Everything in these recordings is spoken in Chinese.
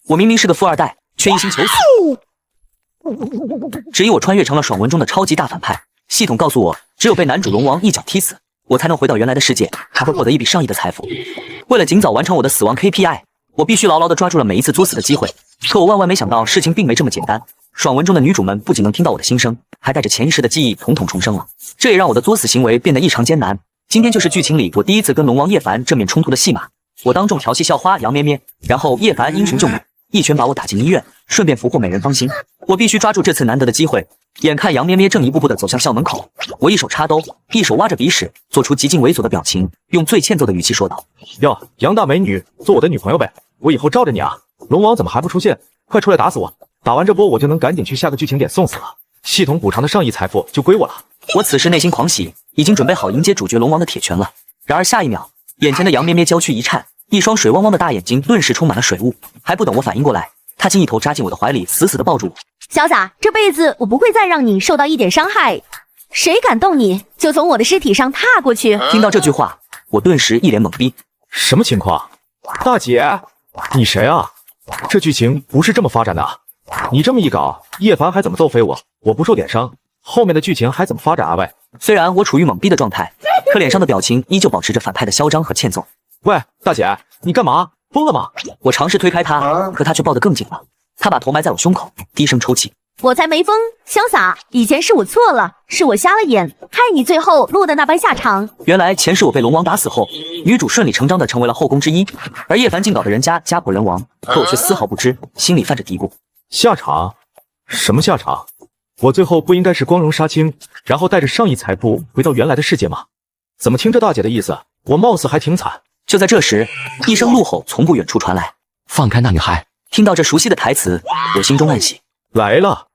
我明明是个富二代，却一心求死。只以我穿越成了爽文中的超级大反派，系统告诉我，只有被男主龙王一脚踢死，我才能回到原来的世界，还会获得一笔上亿的财富。为了尽早完成我的死亡 KPI， 我必须牢牢地抓住了每一次作死的机会。可我万万没想到，事情并没这么简单。爽文中的女主们不仅能听到我的心声，还带着潜意识的记忆统统重生了。这也让我的作死行为变得异常艰难。今天就是剧情里我第一次跟龙王叶凡正面冲突的戏码。我当众调戏校花杨咩咩，然后叶凡英雄救美，一拳把我打进医院，顺便俘获美人芳心。我必须抓住这次难得的机会。眼看杨咩咩正一步步地走向校门口，我一手插兜，一手挖着鼻屎，做出极尽猥琐的表情，用最欠揍的语气说道：哟，杨大美女，做我的女朋友呗，我以后罩着你啊。龙王怎么还不出现？快出来打死我！打完这波我就能赶紧去下个剧情点送死了，系统补偿的上亿财富就归我了。我此时内心狂喜，已经准备好迎接主角龙王的铁拳了。然而下一秒，眼前的杨咩咩娇躯一颤，一双水汪汪的大眼睛顿时充满了水雾。还不等我反应过来，她竟一头扎进我的怀里，死死地抱住我。潇洒，这辈子我不会再让你受到一点伤害，谁敢动你，就从我的尸体上踏过去。听到这句话，我顿时一脸懵逼。什么情况？大姐，你谁啊？这剧情不是这么发展的啊！你这么一搞，叶凡还怎么揍飞我？我不受点伤，后面的剧情还怎么发展啊？喂，虽然我处于懵逼的状态，可脸上的表情依旧保持着反派的嚣张和欠揍。喂，大姐，你干嘛？疯了吗？我尝试推开他，可他却抱得更紧了。他把头埋在我胸口，低声抽泣。我才没疯，潇洒，以前是我错了，是我瞎了眼，害你最后落得那般下场。原来前世我被龙王打死后，女主顺理成章地成为了后宫之一，而叶凡竟搞得人家家破人亡，可我却丝毫不知，心里泛着嘀咕。下场？什么下场？我最后不应该是光荣杀青，然后带着上亿财富回到原来的世界吗？怎么听这大姐的意思，我貌似还挺惨。就在这时，一声怒吼从不远处传来：放开那女孩！听到这熟悉的台词，我心中暗喜。来了！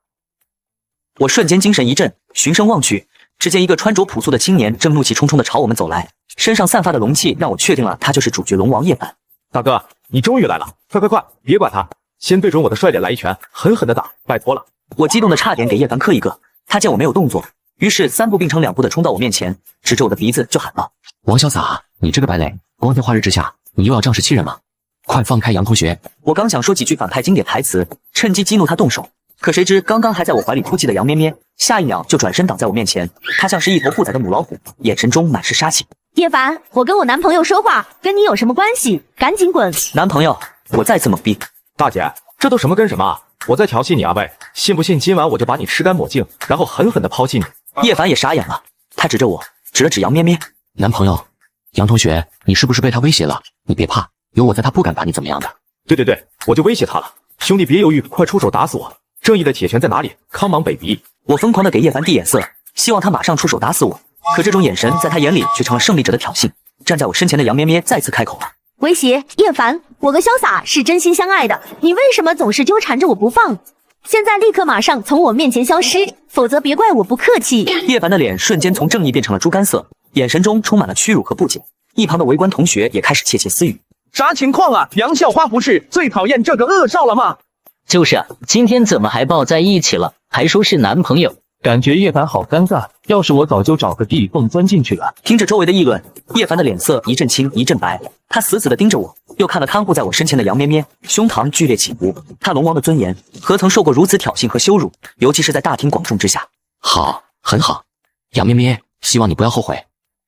我瞬间精神一振，循声望去，只见一个穿着朴素的青年正怒气冲冲地朝我们走来，身上散发的龙气让我确定了他就是主角龙王叶凡。大哥，你终于来了！快，别管他，先对准我的帅脸来一拳，狠狠地打，拜托了！我激动的差点给叶凡磕一个，他见我没有动作，于是三步并成两步的冲到我面前，指着我的鼻子就喊道：王潇洒，你这个败类，光天化日之下，你又要仗势欺人吗？快放开杨同学！我刚想说几句反派经典台词，趁机激怒他动手，可谁知刚刚还在我怀里哭泣的杨咩咩，下一秒就转身挡在我面前。他像是一头不宰的母老虎，眼神中满是杀气。叶凡，我跟我男朋友说话，跟你有什么关系？赶紧滚！男朋友，我再次懵逼。大姐，这都什么跟什么啊？我在调戏你啊喂！信不信今晚我就把你吃干抹净，然后狠狠地抛弃你？叶凡也傻眼了，他指着我，指了指杨咩咩。男朋友，杨同学，你是不是被他威胁了？你别怕，有我在，他不敢把你怎么样的。对，我就威胁他了。兄弟别犹豫，快出手打死我！正义的铁拳在哪里 ？Come on baby！ 我疯狂地给叶凡递眼色，希望他马上出手打死我。可这种眼神在他眼里却成了胜利者的挑衅。站在我身前的杨咩咩再次开口了：威胁叶凡，我和潇洒是真心相爱的，你为什么总是纠缠着我不放？现在立刻马上从我面前消失，否则别怪我不客气。叶凡的脸瞬间从正义变成了猪肝色，眼神中充满了屈辱和不解。一旁的围观同学也开始窃窃私语：啥情况啊？杨校花不是最讨厌这个恶少了吗？就是啊，今天怎么还抱在一起了，还说是男朋友？感觉叶凡好尴尬，要是我早就找个地缝钻进去了。听着周围的议论，叶凡的脸色一阵青一阵白，他死死地盯着我，又看了看护在我身前的杨咩咩，胸膛剧烈起伏。他龙王的尊严何曾受过如此挑衅和羞辱？尤其是在大庭广众之下。好，很好，杨咩咩，希望你不要后悔。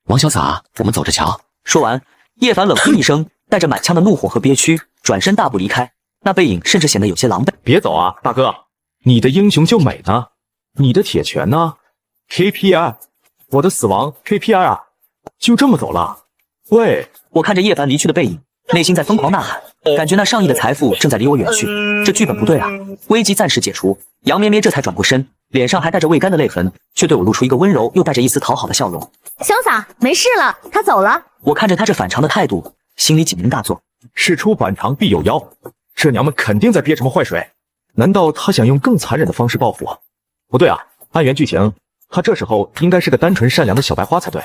王潇洒，我们走着瞧。说完，叶凡冷哼一声，带着满腔的怒火和憋屈，转身大步离开，那背影甚至显得有些狼狈。别走啊，大哥！你的英雄救美呢？你的铁拳呢 ？KPI， 我的死亡 KPI 啊！就这么走了？喂！我看着叶凡离去的背影，内心在疯狂呐喊，感觉那上亿的财富正在离我远去。这剧本不对啊！危机暂时解除，杨咩咩这才转过身，脸上还带着未干的泪痕，却对我露出一个温柔又带着一丝讨好的笑容。潇洒，没事了，他走了。我看着他这反常的态度，心里警铃大作。事出反常必有妖，这娘们肯定在憋什么坏水。难道她想用更残忍的方式报复我？不对啊，按原剧情，她这时候应该是个单纯善良的小白花才对。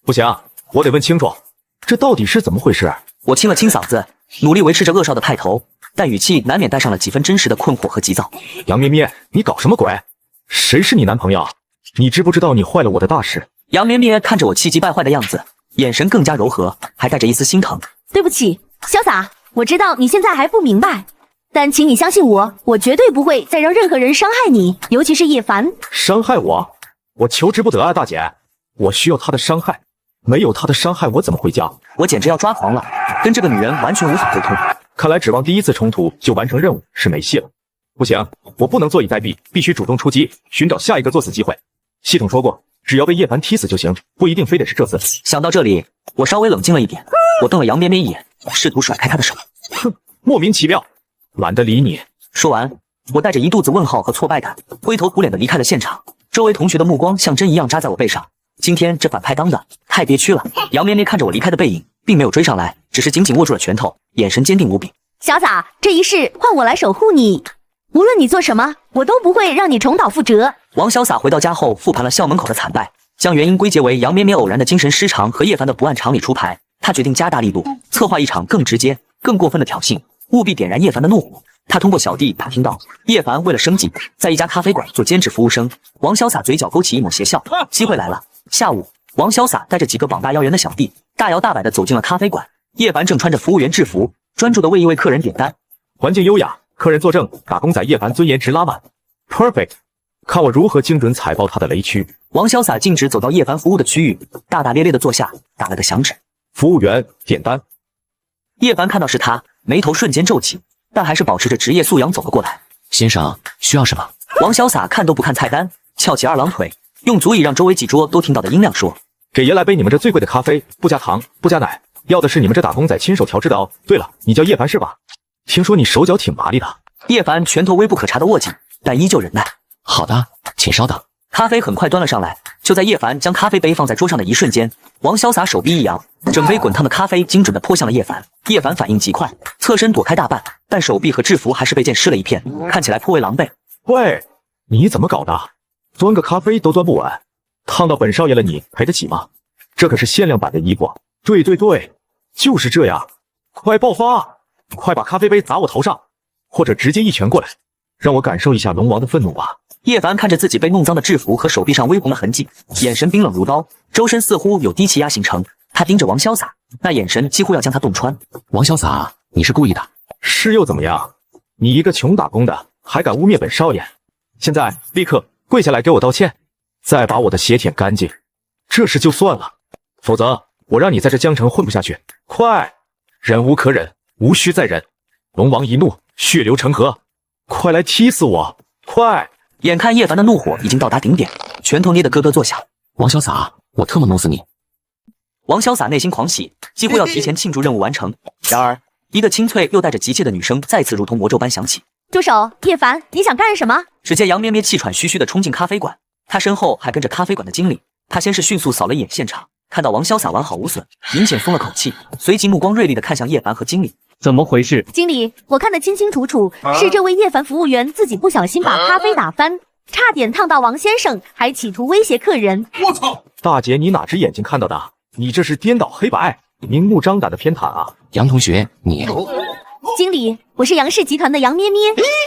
不行，我得问清楚，这到底是怎么回事？我清了清嗓子，努力维持着恶少的派头，但语气难免带上了几分真实的困惑和急躁。杨咩咩，你搞什么鬼？谁是你男朋友？你知不知道你坏了我的大事？杨咩咩看着我气急败坏的样子，眼神更加柔和，还带着一丝心疼。对不起，潇洒，我知道你现在还不明白，但请你相信我，我绝对不会再让任何人伤害你，尤其是叶凡。伤害我？我求之不得啊，大姐！我需要他的伤害，没有他的伤害，我怎么回家？我简直要抓狂了，跟这个女人完全无法沟通。看来指望第一次冲突就完成任务是没戏了。不行，我不能坐以待毙，必须主动出击，寻找下一个作死机会。系统说过，只要被叶凡踢死就行，不一定非得是这次。想到这里，我稍微冷静了一点，我瞪了杨咩咩一眼，试图甩开她的手。哼，莫名其妙，懒得理你。说完，我带着一肚子问号和挫败感，灰头土脸的离开了现场。周围同学的目光像针一样扎在我背上。今天这反派当的太憋屈了。杨咩咩看着我离开的背影，并没有追上来，只是紧紧握住了拳头，眼神坚定无比。小撒，这一世换我来守护你，无论你做什么，我都不会让你重蹈覆辙。王潇洒回到家后复盘了校门口的惨败，将原因归结为杨咩咩偶然的精神失常和叶凡的不按常理出牌。他决定加大力度，策划一场更直接、更过分的挑衅，务必点燃叶凡的怒火。他通过小弟打听到，叶凡为了生计，在一家咖啡馆做兼职服务生。王潇洒嘴角勾起一抹邪笑，机会来了。下午，王潇洒带着几个膀大腰圆的小弟，大摇大摆地走进了咖啡馆。叶凡正穿着服务员制服，专注地为一位客人点单，环境优雅，客人坐正，打工仔叶凡尊严值拉满 ，perfect。看我如何精准踩爆他的雷区。王潇洒径直走到叶凡服务的区域，大大咧咧地坐下，打了个响指。服务员点单。叶凡看到是他，眉头瞬间皱起，但还是保持着职业素养走了过来。先生，需要什么？王潇洒看都不看菜单，翘起二郎腿，用足以让周围几桌都听到的音量说：“给爷来杯你们这最贵的咖啡，不加糖，不加奶，要的是你们这打工仔亲手调制的哦。对了，你叫叶凡是吧？听说你手脚挺麻利的。”叶凡拳头微不可察的握紧，但依旧忍耐。好的，请稍等。咖啡很快端了上来，就在叶凡将咖啡杯放在桌上的一瞬间，王潇洒手臂一扬，整杯滚烫的咖啡精准地泼向了叶凡。叶凡反应极快，侧身躲开大半，但手臂和制服还是被溅湿了一片，看起来颇为狼狈。喂，你怎么搞的？端个咖啡都端不稳，烫到本少爷了你赔得起吗？这可是限量版的衣服。对对对，就是这样。快爆发！快把咖啡杯砸我头上，或者直接一拳过来，让我感受一下龙王的愤怒吧。叶凡看着自己被弄脏的制服和手臂上微红的痕迹，眼神冰冷如刀，周身似乎有低气压形成。他盯着王潇洒，那眼神几乎要将他洞穿。王潇洒，你是故意的？是又怎么样？你一个穷打工的，还敢污蔑本少爷？现在立刻跪下来给我道歉，再把我的血舔干净，这事就算了，否则我让你在这江城混不下去。快，忍无可忍，无需再忍。龙王一怒，血流成河，快来踢死我！快！眼看叶凡的怒火已经到达顶点，拳头捏得咯咯作响。王潇洒，我特么弄死你！王潇洒内心狂喜，几乎要提前庆祝任务完成。然而，一个清脆又带着急切的女声再次如同魔咒般响起：“住手，叶凡，你想干什么？”只见杨咩咩气喘吁吁地冲进咖啡馆，她身后还跟着咖啡馆的经理。她先是迅速扫了一眼现场，看到王潇洒完好无损，明显松了口气，随即目光锐利地看向叶凡和经理。怎么回事？经理，我看得清清楚楚，是这位叶凡服务员自己不小心把咖啡打翻，差点烫到王先生，还企图威胁客人。我操！大姐，你哪只眼睛看到的？你这是颠倒黑白，明目张胆的偏袒啊！杨同学，你……经理，我是杨氏集团的杨咩咩，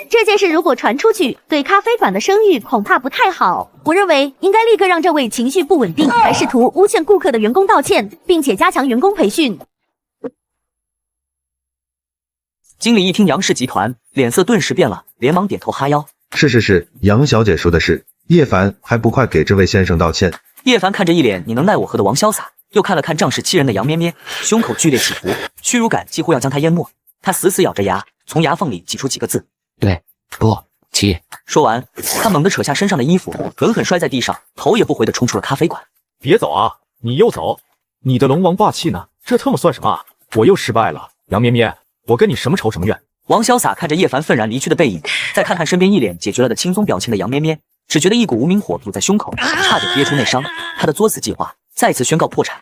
这件事如果传出去，对咖啡馆的声誉恐怕不太好。我认为应该立刻让这位情绪不稳定，还试图诬陷顾客的员工道歉，并且加强员工培训。经理一听杨氏集团，脸色顿时变了，连忙点头哈腰。是，杨小姐说的是，叶凡还不快给这位先生道歉？叶凡看着一脸你能奈我何的王潇洒，又看了看仗势欺人的杨咩咩，胸口剧烈起伏，屈辱感几乎要将他淹没。他死死咬着牙，从牙缝里挤出几个字：“对，不起。”说完，他猛地扯下身上的衣服，狠狠摔在地上，头也不回地冲出了咖啡馆。别走啊！你又走？你的龙王霸气呢？这特么算什么啊？我又失败了，杨咩咩，我跟你什么仇什么怨？王潇洒看着叶凡愤然离去的背影，再看看身边一脸解决了的轻松表情的杨咩咩，只觉得一股无名火堵在胸口，差点憋出内伤。他的作死计划再次宣告破产。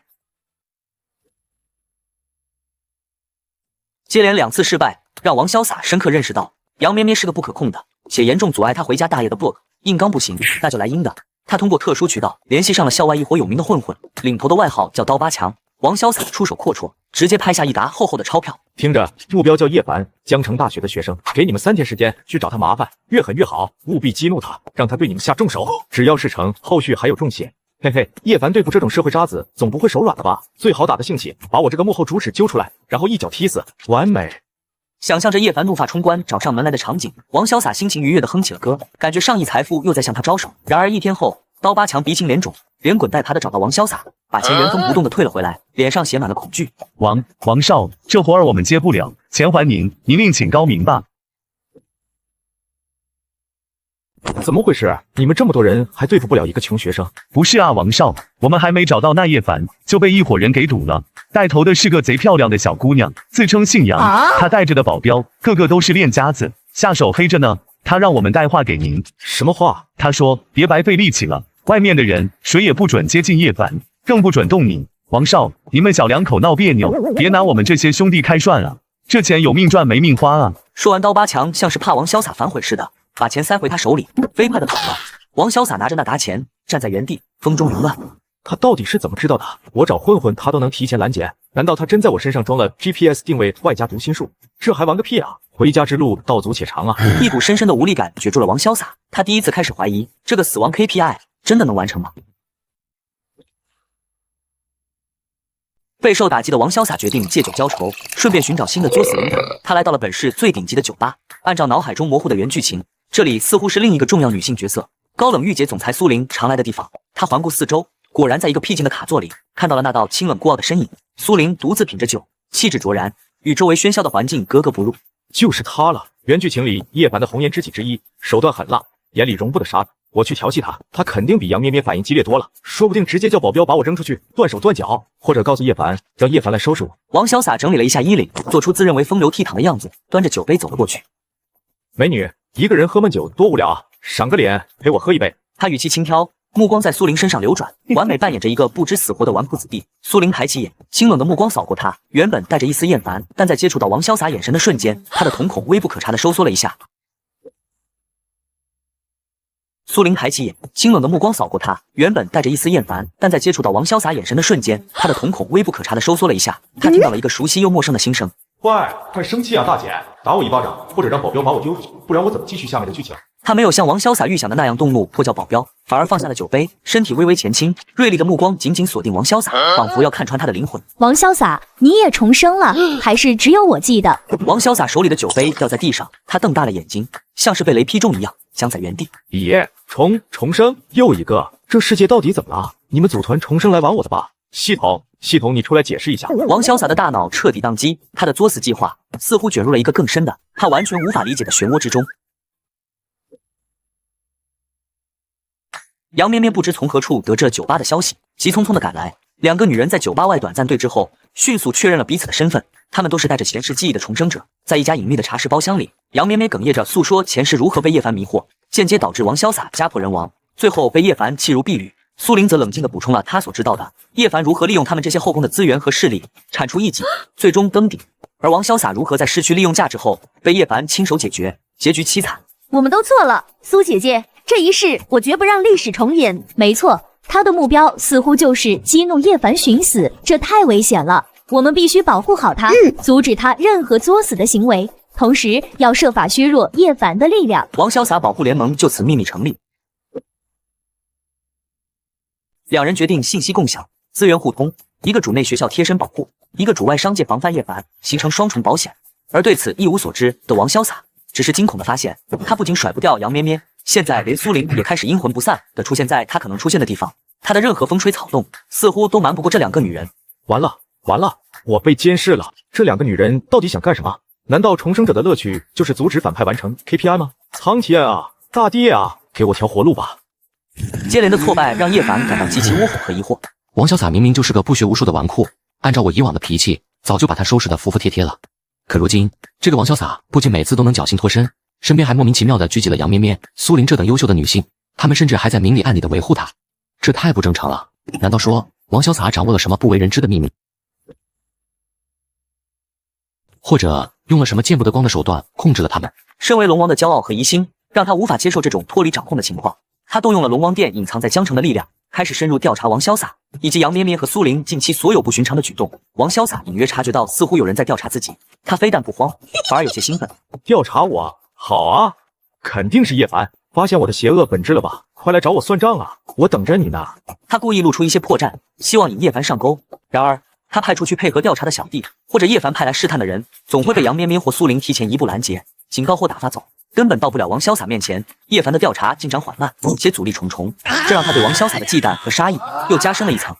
接连2次失败，让王潇洒深刻认识到，杨咩咩是个不可控的且严重阻碍他回家大业的 bug。硬刚不行，那就来阴的。他通过特殊渠道联系上了校外一伙有名的混混，领头的外号叫刀疤强。王潇洒出手阔绰，直接拍下一沓厚厚的钞票。听着，目标叫叶凡，江城大学的学生，给你们3天时间去找他麻烦，越狠越好，务必激怒他，让他对你们下重手。只要事成，后续还有重谢。嘿嘿，叶凡对付这种社会渣子，总不会手软的吧？最好打的兴起，把我这个幕后主使揪出来，然后一脚踢死，完美。想象着叶凡怒发冲冠找上门来的场景，王潇洒心情愉悦地哼起了歌，感觉上亿财富又在向他招手。然而一天后，刀疤强鼻青脸肿，连滚带爬地找到王潇洒，把钱原封不动地退了回来，脸上写满了恐惧。王少，这活儿我们接不了，钱还您，您另请高明吧。怎么回事？你们这么多人还对付不了一个穷学生？不是啊，王少，我们还没找到那叶凡，就被一伙人给堵了。带头的是个贼漂亮的小姑娘，自称姓杨，她带着的保镖个个都是练家子，下手黑着呢。她让我们带话给您。什么话？她说别白费力气了，外面的人谁也不准接近叶凡，更不准动你。王少，你们小两口闹别扭，别拿我们这些兄弟开涮啊！这钱有命赚没命花啊！说完，刀疤强像是怕王潇洒反悔似的，把钱塞回他手里，飞快地跑了。王潇洒拿着那沓钱，站在原地，风中凌乱。他到底是怎么知道的？我找混混他都能提前拦截，难道他真在我身上装了 GPS 定位外加读心术？这还玩个屁啊！回家之路道阻且长啊！一股深深的无力感攫住了王潇洒，他第一次开始怀疑这个死亡 KPI 真的能完成吗？备受打击的王潇洒决定借酒浇愁，顺便寻找新的作死灵感。他来到了本市最顶级的酒吧，按照脑海中模糊的原剧情，这里似乎是另一个重要女性角色高冷御姐总裁苏玲常来的地方。他环顾四周，果然在一个僻静的卡座里看到了那道清冷孤傲的身影。苏玲独自品着酒，气质卓然，与周围喧嚣的环境格格不入。就是他了，原剧情里叶凡的红颜知己之一，手段狠辣，眼里容不得沙子。我去调戏他，他肯定比杨咩咩反应激烈多了，说不定直接叫保镖把我扔出去，断手断脚，或者告诉叶凡，让叶凡来收拾我。王潇洒整理了一下衣领，做出自认为风流倜傥的样子，端着酒杯走了过去。美女，一个人喝闷酒多无聊啊，赏个脸，陪我喝一杯。他语气轻佻，目光在苏玲身上流转，完美扮演着一个不知死活的纨绔子弟。苏玲抬起眼，清冷的目光扫过他，原本带着一丝厌烦，但在接触到王潇洒眼神的瞬间，他的瞳孔微不可察地收缩了一下。苏玲抬起眼，清冷的目光扫过他，原本带着一丝厌烦，但在接触到王潇洒眼神的瞬间，他的瞳孔微不可察地收缩了一下。他听到了一个熟悉又陌生的心声：“快生气啊，大姐！打我一巴掌，或者让保镖把我丢出去，不然我怎么继续下面的剧情？”他没有像王潇洒预想的那样动怒或叫保镖，反而放下了酒杯，身体微微前倾，锐利的目光紧紧锁定王潇洒，仿佛要看穿他的灵魂。王潇洒，你也重生了，还是只有我记得？王潇洒手里的酒杯掉在地上，他瞪大了眼睛，像是被雷劈中一样，僵在原地。爷，重生又一个，这世界到底怎么了？你们组团重生来玩我的吧？系统，你出来解释一下。王潇洒的大脑彻底宕机，他的作死计划似乎卷入了一个更深的、他完全无法理解的漩涡之中。杨咩咩不知从何处得知了酒吧的消息，急匆匆地赶来。两个女人在酒吧外短暂对峙后，迅速确认了彼此的身份。她们都是带着前世记忆的重生者。在一家隐秘的茶室包厢里，杨咩咩哽咽着诉说前世如何被叶凡迷惑，间接导致王潇洒家破人亡，最后被叶凡弃如敝履。苏玲则冷静地补充了她所知道的叶凡如何利用他们这些后宫的资源和势力，铲除异己，最终登顶。而王潇洒如何在失去利用价值后被叶凡亲手解决，结局凄惨。我们都错了，苏姐姐，这一世我绝不让历史重演。没错，他的目标似乎就是激怒叶凡寻死，这太危险了，我们必须保护好他，阻止他任何作死的行为，同时要设法削弱叶凡的力量。王潇洒保护联盟就此秘密成立，两人决定信息共享，资源互通，一个主内学校贴身保护，一个主外商界防范叶凡，形成双重保险。而对此一无所知的王潇洒只是惊恐地发现，他不仅甩不掉杨咩咩，现在连苏玲也开始阴魂不散地出现在他可能出现的地方。他的任何风吹草动似乎都瞒不过这两个女人。完了，我被监视了！这两个女人到底想干什么？难道重生者的乐趣就是阻止反派完成 KPI 吗？苍天啊，大地啊，给我条活路吧！接连的挫败让叶凡感到极其窝火和疑惑。王潇洒明明就是个不学无术的纨绔，按照我以往的脾气，早就把他收拾得服服帖帖了。可如今，这个王潇洒不仅每次都能侥幸脱身，身边还莫名其妙地聚集了杨咩咩、苏玲这等优秀的女性，她们甚至还在明里暗里地维护他，这太不正常了。难道说王潇洒掌握了什么不为人知的秘密，或者用了什么见不得光的手段控制了他们？身为龙王的骄傲和疑心，让他无法接受这种脱离掌控的情况。他动用了龙王殿隐藏在江城的力量，开始深入调查王潇洒以及杨咩咩和苏玲近期所有不寻常的举动。王潇洒隐约察觉到似乎有人在调查自己，他非但不慌，反而有些兴奋。调查我？好啊，肯定是叶凡发现我的邪恶本质了吧？快来找我算账啊，我等着你呢。他故意露出一些破绽，希望引叶凡上钩。然而他派出去配合调查的小弟，或者叶凡派来试探的人，总会被杨咩咩或苏玲提前一步拦截、警告或打发走，根本到不了王潇洒面前。叶凡的调查进展缓慢，且阻力重重，这让他对王潇洒的忌惮和杀意又加深了一层。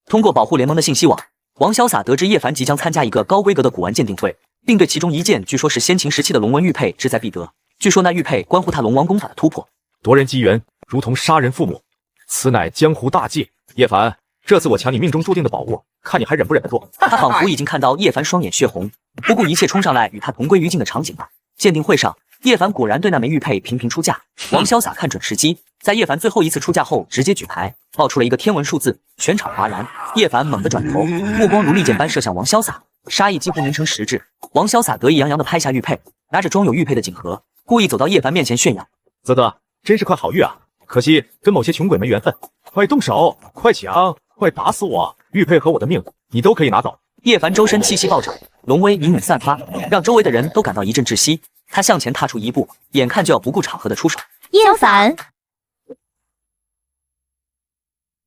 通过保护联盟的信息网，王潇洒得知叶凡即将参加一个高规格的古玩鉴定会，并对其中一件据说是先秦时期的龙纹玉佩志在必得。据说那玉佩关乎他龙王功法的突破。夺人机缘，如同杀人父母，此乃江湖大忌。叶凡，这次我抢你命中注定的宝物，看你还忍不忍得住？他仿佛已经看到叶凡双眼血红，不顾一切冲上来与他同归于尽的场景了。鉴定会上，叶凡果然对那枚玉佩频频出价。王潇洒看准时机，在叶凡最后一次出价后，直接举牌报出了一个天文数字，全场哗然。叶凡猛地转头，目光如利箭般射向王潇洒，杀意几乎凝成实质。王潇洒得意洋洋地拍下玉佩，拿着装有玉佩的锦盒，故意走到叶凡面前炫耀：“啧啧，真是块好玉啊！可惜跟某些穷鬼没缘分。快动手，快抢，快打死我！玉佩和我的命，你都可以拿走。”叶凡周身气息暴涨，龙威隐隐散发，让周围的人都感到一阵窒息。他向前踏出一步，眼看就要不顾场合的出手。叶凡，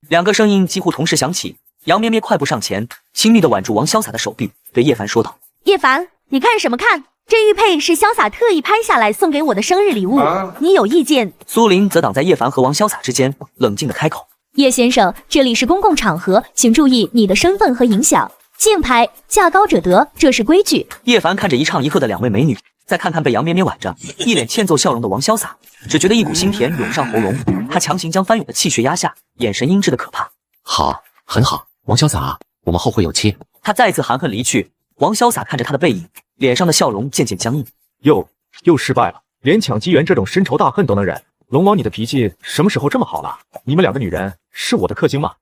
两个声音几乎同时响起。杨咩咩快步上前，亲密地挽住王潇洒的手臂，对叶凡说道：“叶凡，你看什么看？这玉佩是潇洒特意拍下来送给我的生日礼物，你有意见？”苏玲则挡在叶凡和王潇洒之间，冷静地开口：“叶先生，这里是公共场合，请注意你的身份和影响。竞拍，价高者得，这是规矩。”叶凡看着一唱一和的两位美女，再看看被杨咩咩挽着，一脸欠揍笑容的王潇洒，只觉得一股心甜涌上喉咙。他强行将翻涌的气血压下，眼神阴鸷的可怕。好，很好，王潇洒，我们后会有期。他再次含恨离去。王潇洒看着他的背影，脸上的笑容渐渐僵硬。又失败了，连抢机缘这种深仇大恨都能忍。龙王，你的脾气什么时候这么好了？你们两个女人是我的克星吗？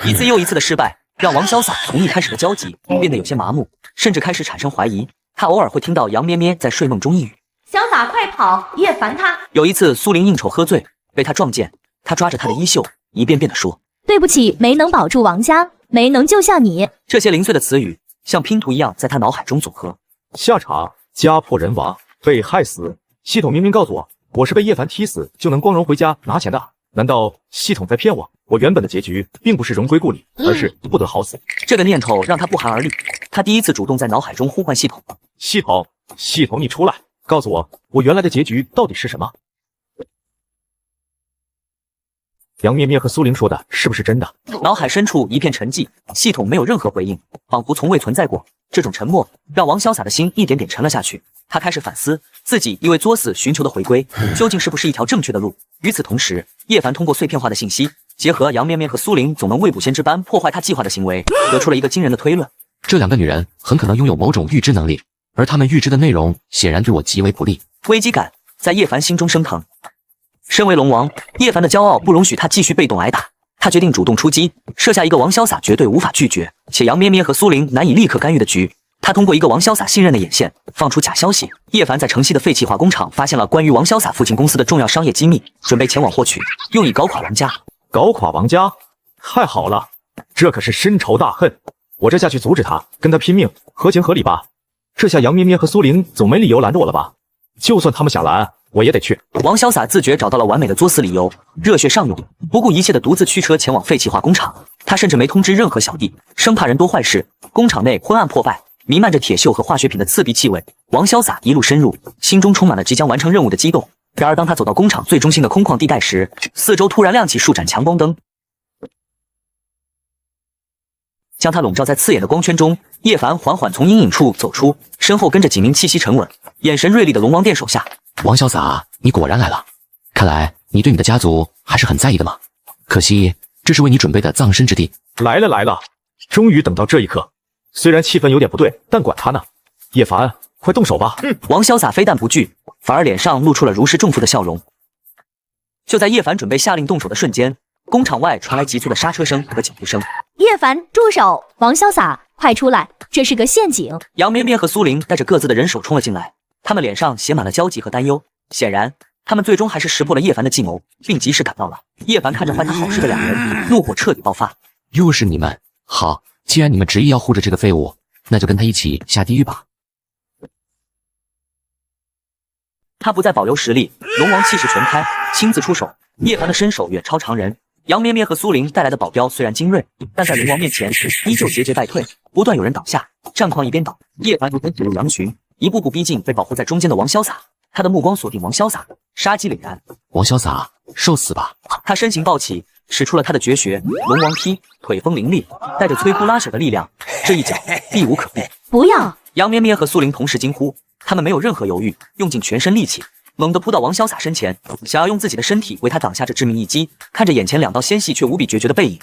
一次又一次的失败，让王潇洒从一开始的焦急变得有些麻木，甚至开始产生怀疑。他偶尔会听到杨咩咩在睡梦中呓语：“潇洒快跑，叶凡他。”有一次，苏玲应酬喝醉，被他撞见，他抓着她的衣袖，一遍遍地说：“对不起，没能保住王家，没能救下你。”这些零碎的词语像拼图一样在他脑海中组合。下场家破人亡，被害死。系统明明告诉我是被叶凡踢死就能光荣回家拿钱的，难道系统在骗我？我原本的结局并不是荣归故里，而是不得好死。这个念头让他不寒而栗。他第一次主动在脑海中呼唤系统：“系统，你出来，告诉我原来的结局到底是什么？”杨咩咩和苏玲说的是不是真的？脑海深处一片沉寂，系统没有任何回应，仿佛从未存在过。这种沉默让王潇洒的心一点点沉了下去。他开始反思自己因为作死寻求的回归，究竟是不是一条正确的路。与此同时，叶凡通过碎片化的信息，结合杨咩咩和苏玲总能未卜先知般破坏他计划的行为，得出了一个惊人的推论：这两个女人很可能拥有某种预知能力，而她们预知的内容显然对我极为不利。危机感在叶凡心中升腾。身为龙王，叶凡的骄傲不容许他继续被动挨打。他决定主动出击，设下一个王潇洒绝对无法拒绝，且杨咩咩和苏玲难以立刻干预的局。他通过一个王潇洒信任的眼线，放出假消息。叶凡在城西的废弃化工厂发现了关于王潇洒父亲公司的重要商业机密，准备前往获取，用以搞垮王家。搞垮王家？太好了，这可是深仇大恨，我这下去阻止他，跟他拼命，合情合理吧？这下杨咩咩和苏玲总没理由拦着我了吧？就算他们想拦，我也得去。王潇洒自觉找到了完美的作死理由，热血上涌，不顾一切的独自驱车前往废弃化工厂。他甚至没通知任何小弟，生怕人多坏事。工厂内昏暗破败，弥漫着铁锈和化学品的刺鼻气味。王潇洒一路深入，心中充满了即将完成任务的激动。然而当他走到工厂最中心的空旷地带时，四周突然亮起数盏强光灯，将他笼罩在刺眼的光圈中。叶凡缓缓从阴影处走出，身后跟着几名气息沉稳、眼神锐利的龙王殿手下。王潇洒，你果然来了，看来你对你的家族还是很在意的嘛。可惜这是为你准备的葬身之地。来了，终于等到这一刻。虽然气氛有点不对，但管他呢。叶凡，快动手吧。王潇洒非但不惧，反而脸上露出了如释重负的笑容。就在叶凡准备下令动手的瞬间，工厂外传来急促的刹车声和脚步声。叶凡，住手！王潇洒，快出来，这是个陷阱！杨咩咩和苏玲带着各自的人手冲了进来，他们脸上写满了焦急和担忧。显然，他们最终还是识破了叶凡的计谋，并及时赶到了。叶凡看着坏他好事的两人，怒火彻底爆发。又是你们！好，既然你们执意要护着这个废物，那就跟他一起下地狱吧。他不再保留实力，龙王气势全开，亲自出手。叶凡的身手远超常人，杨咩咩和苏玲带来的保镖虽然精锐，但在龙王面前依旧节节败退，不断有人倒下，战况一边倒，叶凡如同虎入羊群，一步步逼近被保护在中间的王潇洒。他的目光锁定王潇洒，杀机凛然。王潇洒，受死吧！他身形暴起，使出了他的绝学龙王踢，腿风凌厉，带着摧枯拉朽的力量，这一脚避无可避。不要！杨咩咩和苏玲同时惊呼，他们没有任何犹豫，用尽全身力气，猛地扑到王潇洒身前，想要用自己的身体为他挡下这致命一击。看着眼前两道纤细却无比决绝的背影，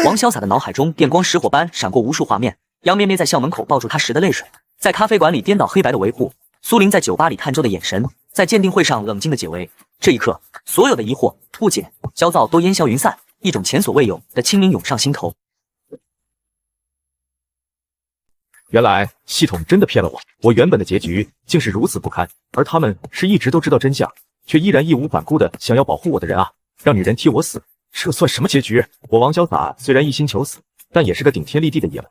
王潇洒的脑海中电光石火般闪过无数画面：杨咩咩在校门口抱住他时的泪水，在咖啡馆里颠倒黑白的维护，苏玲在酒吧里探究的眼神，在鉴定会上冷静的解围。这一刻，所有的疑惑、不解、焦躁都烟消云散，一种前所未有的清明涌上心头。原来系统真的骗了我，我原本的结局竟是如此不堪，而他们是一直都知道真相，却依然义无反顾的想要保护我的人啊！让女人替我死，这算什么结局？我王潇洒虽然一心求死，但也是个顶天立地的爷们。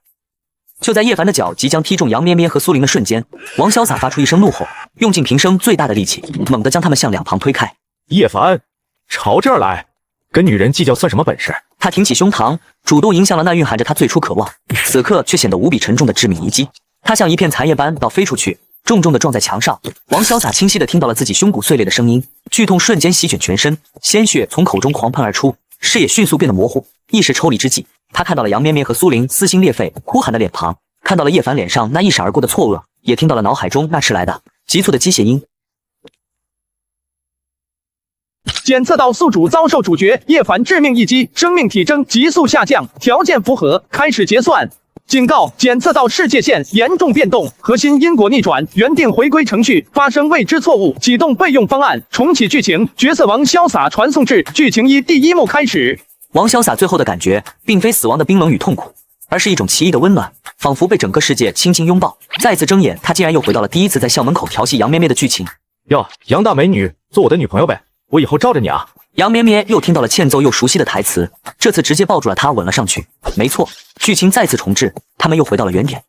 就在叶凡的脚即将踢中杨咩咩和苏玲的瞬间，王潇洒发出一声怒吼，用尽平生最大的力气，猛地将他们向两旁推开。叶凡，朝这儿来！跟女人计较算什么本事？他挺起胸膛，主动迎向了那蕴含着他最初渴望，此刻却显得无比沉重的致命一击。他像一片残叶般倒飞出去，重重地撞在墙上。王潇洒清晰地听到了自己胸骨碎裂的声音，剧痛瞬间席卷全身，鲜血从口中狂喷而出，视野迅速变得模糊。意识抽离之际，他看到了杨咩咩和苏玲撕心裂肺、哭喊的脸庞，看到了叶凡脸上那一闪而过的错愕，也听到了脑海中那迟来的、急促的机械音。检测到宿主遭受主角叶凡致命一击，生命体征急速下降，条件符合，开始结算。警告：检测到世界线严重变动，核心因果逆转，原定回归程序发生未知错误，启动备用方案，重启剧情。角色王潇洒传送至剧情第1幕开始。王潇洒最后的感觉，并非死亡的冰冷与痛苦，而是一种奇异的温暖，仿佛被整个世界轻轻拥抱。再次睁眼，他竟然又回到了第一次在校门口调戏杨咩咩的剧情。哟，杨大美女，做我的女朋友呗，我以后罩着你啊！杨咩咩又听到了欠揍又熟悉的台词，这次直接抱住了他，吻了上去。没错，剧情再次重置，他们又回到了原点。